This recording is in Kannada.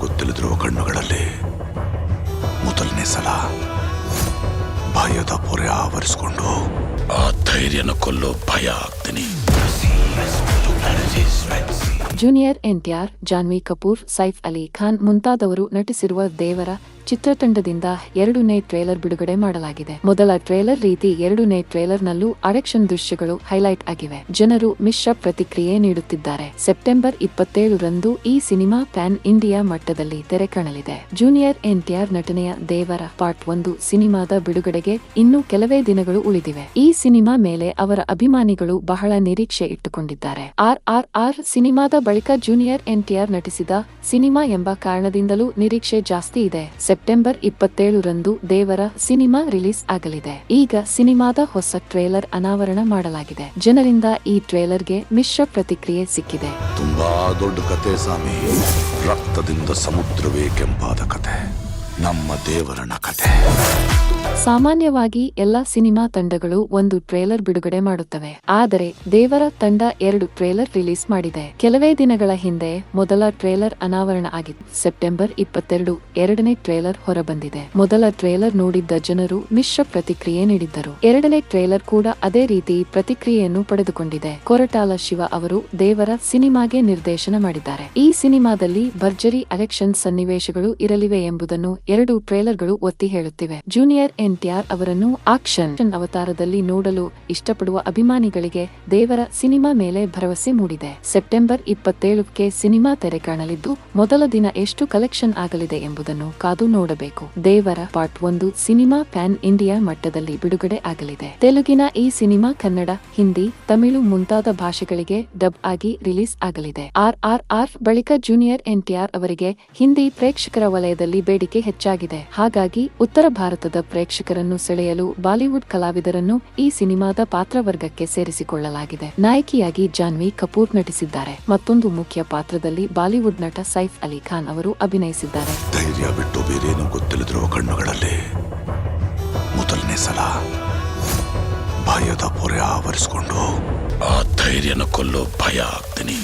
ಗೊತ್ತಿಲ್ಲದಿರುವ ಕಣ್ಣುಗಳಲ್ಲಿ ಮೊದಲನೇ ಸಲ ಭಯದ ಪೊರೆ ಆವರಿಸಿಕೊಂಡು ಆ ಧೈರ್ಯನ ಕೊಲ್ಲೋ ಭಯ ಆಗ್ತೀನಿ. ಜೂನಿಯರ್ ಎನ್ಟಿಆರ್, ಜಾನ್ವಿ ಕಪೂರ್, ಸೈಫ್ ಅಲಿ ಖಾನ್ ಮುಂತಾದವರು ನಟಿಸಿರುವ ದೇವರ ಚಿತ್ರತಂಡದಿಂದ 2ನೇ ಟ್ರೇಲರ್ ಬಿಡುಗಡೆ ಮಾಡಲಾಗಿದೆ. ಮೊದಲ ಟ್ರೇಲರ್ ರೀತಿ 2ನೇ ಟ್ರೇಲರ್ನಲ್ಲೂ ಆಕ್ಷನ್ ದೃಶ್ಯಗಳು ಹೈಲೈಟ್ ಆಗಿವೆ. ಜನರು ಮಿಶ್ರ ಪ್ರತಿಕ್ರಿಯೆ ನೀಡುತ್ತಿದ್ದಾರೆ. ಸೆಪ್ಟೆಂಬರ್ 27ರಂದು ಈ ಸಿನಿಮಾ ಪ್ಯಾನ್ ಇಂಡಿಯಾ ಮಟ್ಟದಲ್ಲಿ ತೆರೆ ಕಾಣಲಿದೆ. ಜೂನಿಯರ್ ಎನ್ಟಿಆರ್ ನಟನೆಯ ದೇವರ ಪಾರ್ಟ್ 1 ಸಿನಿಮಾದ ಬಿಡುಗಡೆಗೆ ಇನ್ನೂ ಕೆಲವೇ ದಿನಗಳು ಉಳಿದಿವೆ. ಈ ಸಿನಿಮಾ ಮೇಲೆ ಅವರ ಅಭಿಮಾನಿಗಳು ಬಹಳ ನಿರೀಕ್ಷೆ ಇಟ್ಟುಕೊಂಡಿದ್ದಾರೆ. RRR ಸಿನಿಮಾದ ಬಳಿಕ ಜೂನಿಯರ್ ಎನ್ಟಿಆರ್ ನಟಿಸಿದ ಸಿನಿಮಾ ಎಂಬ ಕಾರಣದಿಂದಲೂ ನಿರೀಕ್ಷೆ ಜಾಸ್ತಿ ಇದೆ. ಸೆಪ್ಟೆಂಬರ್ 27ರಂದು ದೇವರ ಸಿನಿಮಾ ರಿಲೀಸ್ ಆಗಲಿದೆ. ಈಗ ಸಿನಿಮಾದ ಹೊಸ ಟ್ರೇಲರ್ ಅನಾವರಣ ಮಾಡಲಾಗಿದೆ. ಜನರಿಂದ ಈ ಟ್ರೇಲರ್ಗೆ ಮಿಶ್ರ ಪ್ರತಿಕ್ರಿಯೆ ಸಿಕ್ಕಿದೆ. ತುಂಬಾ ದೊಡ್ಡ ಕತೆ ಸ್ವಾಮಿ. ರಕ್ತದಿಂದ ಸಮುದ್ರವೇ ಕೆಂಪಾದ ಕತೆ. ನಮ್ಮ ದೇವರನ ಕತೆ. ಸಾಮಾನ್ಯವಾಗಿ ಎಲ್ಲಾ ಸಿನಿಮಾ ತಂಡಗಳು ಒಂದು ಟ್ರೇಲರ್ ಬಿಡುಗಡೆ ಮಾಡುತ್ತವೆ. ಆದರೆ ದೇವರ ತಂಡ 2 ಟ್ರೇಲರ್ ರಿಲೀಸ್ ಮಾಡಿದೆ. ಕೆಲವೇ ದಿನಗಳ ಹಿಂದೆ ಮೊದಲ ಟ್ರೇಲರ್ ಅನಾವರಣ ಆಗಿತ್ತು. ಸೆಪ್ಟೆಂಬರ್ 22 2ನೇ ಟ್ರೇಲರ್ ಹೊರಬಂದಿದೆ. ಮೊದಲ ಟ್ರೇಲರ್ ನೋಡಿದ್ದ ಜನರು ಮಿಶ್ರ ಪ್ರತಿಕ್ರಿಯೆ ನೀಡಿದ್ದರು. 2ನೇ ಟ್ರೇಲರ್ ಕೂಡ ಅದೇ ರೀತಿ ಪ್ರತಿಕ್ರಿಯೆಯನ್ನು ಪಡೆದುಕೊಂಡಿದೆ. ಕೊರಟಾಲ ಶಿವ ಅವರು ದೇವರ ಸಿನಿಮಾಗೆ ನಿರ್ದೇಶನ ಮಾಡಿದ್ದಾರೆ. ಈ ಸಿನಿಮಾದಲ್ಲಿ ಭರ್ಜರಿ ಆಕ್ಷನ್ ಸನ್ನಿವೇಶಗಳು ಇರಲಿವೆ ಎಂಬುದನ್ನು 2 ಟ್ರೇಲರ್ಗಳು ಒತ್ತಿ ಹೇಳುತ್ತಿವೆ. ಜೂನಿಯರ್ ಎನ್ಟಿಆರ್ ಅವರನ್ನು ಆಕ್ಷನ್ ಅವತಾರದಲ್ಲಿ ನೋಡಲು ಇಷ್ಟಪಡುವ ಅಭಿಮಾನಿಗಳಿಗೆ ದೇವರ ಸಿನಿಮಾ ಮೇಲೆ ಭರವಸೆ ಮೂಡಿದೆ. ಸೆಪ್ಟೆಂಬರ್ 27ಕ್ಕೆ ಸಿನಿಮಾ ತೆರೆ ಕಾಣಲಿದ್ದು ಮೊದಲ ದಿನ ಎಷ್ಟು ಕಲೆಕ್ಷನ್ ಆಗಲಿದೆ ಎಂಬುದನ್ನು ಕಾದು ನೋಡಬೇಕು. ದೇವರ ಪಾರ್ಟ್ 1 ಸಿನಿಮಾ ಪ್ಯಾನ್ ಇಂಡಿಯಾ ಮಟ್ಟದಲ್ಲಿ ಬಿಡುಗಡೆ ಆಗಲಿದೆ. ತೆಲುಗಿನ ಈ ಸಿನಿಮಾ ಕನ್ನಡ, ಹಿಂದಿ, ತಮಿಳು ಮುಂತಾದ ಭಾಷೆಗಳಿಗೆ ಡಬ್ ಆಗಿ ರಿಲೀಸ್ ಆಗಲಿದೆ. RRR ಬಳಿಕ ಜೂನಿಯರ್ ಎನ್ಟಿಆರ್ ಅವರಿಗೆ ಹಿಂದಿ ಪ್ರೇಕ್ಷಕರ ವಲಯದಲ್ಲಿ ಬೇಡಿಕೆ ಹೆಚ್ಚಾಗಿದೆ. ಹಾಗಾಗಿ ಉತ್ತರ ಭಾರತದ ಪ್ರೇಕ್ಷಕರನ್ನು ಸೆಳೆಯಲು ಬಾಲಿವುಡ್ ಕಲಾವಿದರನ್ನು ಈ ಸಿನಿಮಾದ ಪಾತ್ರವರ್ಗಕ್ಕೆ ಸೇರಿಸಿಕೊಳ್ಳಲಾಗಿದೆ. ನಾಯಕಿಯಾಗಿ ಜಾನ್ವಿ ಕಪೂರ್ ನಟಿಸಿದ್ದಾರೆ. ಮತ್ತೊಂದು ಮುಖ್ಯ ಪಾತ್ರದಲ್ಲಿ ಬಾಲಿವುಡ್ ನಟ ಸೈಫ್ ಅಲಿ ಖಾನ್ ಅವರು ಅಭಿನಯಿಸಿದ್ದಾರೆ. ಧೈರ್ಯ ಬಿಟ್ಟು ಬೇರೇನು ಗೊತ್ತಿಲ್ಲದಿರುವ ಕಣ್ಣುಗಳಲ್ಲಿ ಮೊದಲನೇ ಸಲ ಭಯದ ಪೊರೆ ಆವರಿಸಿಕೊಂಡು ಆ ಧೈರ್ಯನ ಕೊಲ್ಲೋ ಭಯ ಆಗ್ತೀನಿ.